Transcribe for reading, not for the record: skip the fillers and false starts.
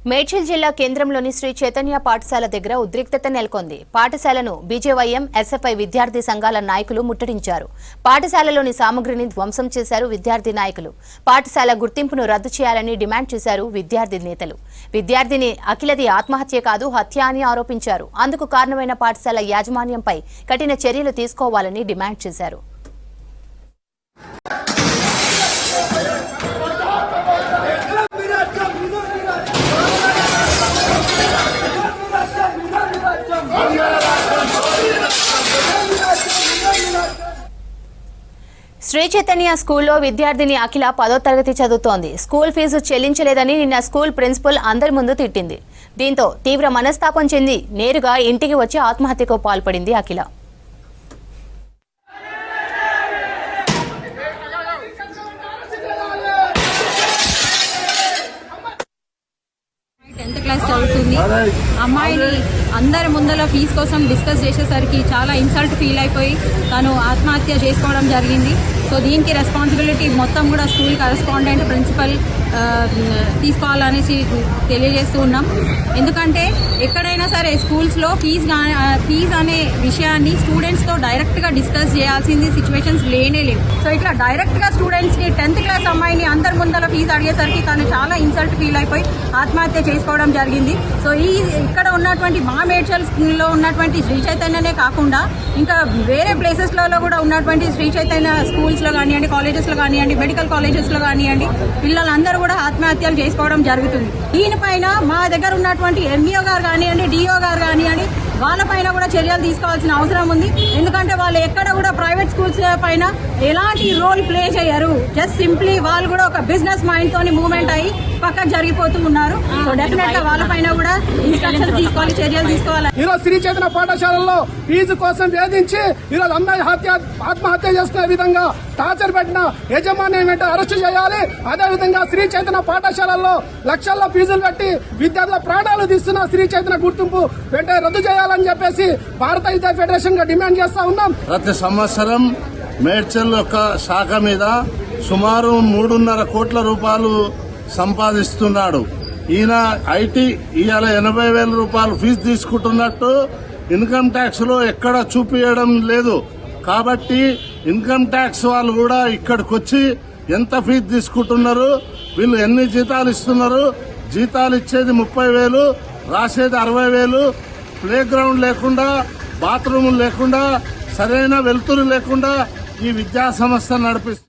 మేడ్చల్ జిల్లా కేంద్రంలోని శ్రీ చైతన్య పాఠశాల దగ్గర ఉద్రిక్తత నెలకొంది. పాఠశాలను బీజేవైఎం, ఎస్ఎఫ్ఐ విద్యార్థి సంఘాల నాయకులు ముట్టడించారు. పాఠశాలలోని సామగ్రిని ధ్వంసం చేశారు విద్యార్థి నాయకులు. పాఠశాల గుర్తింపును రద్దు చేయాలని డిమాండ్ చేశారు విద్యార్థి నేతలు. విద్యార్థిని అఖిలది ఆత్మహత్య కాదు, హత్య అని ఆరోపించారు. అందుకు కారణమైన పాఠశాల యాజమాన్యంపై కఠిన చర్యలు తీసుకోవాలని డిమాండ్ చేశారు. శ్రీ చైతన్య స్కూల్లో విద్యార్థిని అఖిల 10వ తరగతి చదువుతోంది. స్కూల్ ఫీజు చెల్లించలేదని నిన్న స్కూల్ ప్రిన్సిపల్ అందరి ముందు తిట్టింది. దీంతో తీవ్ర మనస్తాపం చెంది నేరుగా ఇంటికి వచ్చి ఆత్మహత్యకు పాల్పడింది అఖిల. క్లాస్ చదువుతుంది. అమ్మాయిని అందరి ముందర ఫీజు కోసం డిస్కస్ చేసేసరికి చాలా ఇన్సల్ట్ ఫీల్ అయిపోయి తను ఆత్మహత్య చేసుకోవడం జరిగింది. సో దీనికి రెస్పాన్సిబిలిటీ మొత్తం కూడా స్కూల్ కరెస్పాండెంట్, ప్రిన్సిపల్ తీసుకోవాలనేసి తెలియజేస్తూ ఉన్నాం. ఎందుకంటే ఎక్కడైనా సరే స్కూల్స్లో ఫీజు అనే విషయాన్ని స్టూడెంట్స్తో డైరెక్ట్గా డిస్కస్ చేయాల్సింది సిచ్యువేషన్స్ లేనే లేవు. సో ఇట్లా డైరెక్ట్గా స్టూడెంట్స్కి 10th క్లాస్ అమ్మాయిని అందరి ముందర ఫీజు అడిగేసరికి తను చాలా ఇన్సల్ట్ ఫీల్ అయిపోయి ఆత్మహత్య చేసుకోవడం జరిగింది. సో ఇక్కడ ఉన్నటువంటి మా మేడ్చల్లో ఉన్నటువంటి శ్రీ చైతన్యనే కాకుండా ఇంకా వేరే ప్లేసెస్లలో కూడా ఉన్నటువంటి శ్రీ చైతన్య స్కూల్స్లో కానివ్వండి, కాలేజెస్లో కానివ్వండి, మెడికల్ కాలేజెస్లో కానివ్వండి, పిల్లలందరూ కూడా ఆత్మహత్యలు చేసుకోవడం జరుగుతుంది. దీనిపైన మా దగ్గర ఉన్నటువంటి ఎంఈఓ గారు కానివ్వండి, డిఓ గారు కానివ్వండి, వాళ్ళపైన కూడా చర్యలు తీసుకోవాల్సిన అవసరం ఉంది. ఎందుకంటే వాళ్ళు ఎక్కడ కూడా ప్రైవేట్ స్కూల్స్ పైన ఎలాంటి రోల్ ప్లే చేయరు. జస్ట్ సింప్లీ వాళ్ళు కూడా ఒక బిజినెస్ మైండ్ తోని మూవ్మెంట్ అయ్యి పక్కకు జరిగిపోతూ ఉన్నారు. సో డెఫినెట్ గా వాళ్ళపైన కూడా ఇన్స్ట్రక్షన్స్ తీసుకోవాలి, చర్యలు తీసుకోవాలి. ఈరోజు శ్రీ చైతన్య పాఠశాలలో ఫీజు కోసం వేధించి ఈరోజు అందరి ఆత్మహత్య చేసుకునే విధంగా టార్చర్ పెట్టిన యజమాని వెంటనే అరెస్టు చేయాలి. అదేవిధంగా శ్రీ చైతన్య పాఠశాలల్లో లక్షల్లో ఫీజులు కట్టి విద్యార్థుల ప్రాణాలు తీస్తున్న శ్రీ చైతన్య గుర్తింపు వెంటనే రద్దు చేయాలని చెప్పేసి భారత విద్యా ఫెడరేషన్ గా డిమాండ్ చేస్తా ఉన్నాం. ప్రతి సంవత్సరం మేడ్చల్ యొక్క శాఖ మీద సుమారు 3.5 కోట్ల రూపాయలు సంపాదిస్తున్నాడు. ఈయన ఐటీ ఇవాళ 80,000 రూపాయలు ఫీజు తీసుకుంటున్నట్టు ఇన్కమ్ ట్యాక్స్ లో ఎక్కడ చూపించడం లేదు. కాబట్టి ఇన్కమ్ ట్యాక్స్ వాళ్ళు కూడా ఇక్కడికి వచ్చి ఎంత ఫీజు తీసుకుంటున్నారు, వీళ్ళు ఎన్ని జీతాలు ఇస్తున్నారు, జీతాలు ఇచ్చేది 30,000, రాసేది 60,000, ప్లే గ్రౌండ్ లేకుండా, బాత్రూములు లేకుండా, సరైన వెలుతురు లేకుండా ఈ విద్యా సంస్థ నడిపిస్తారు.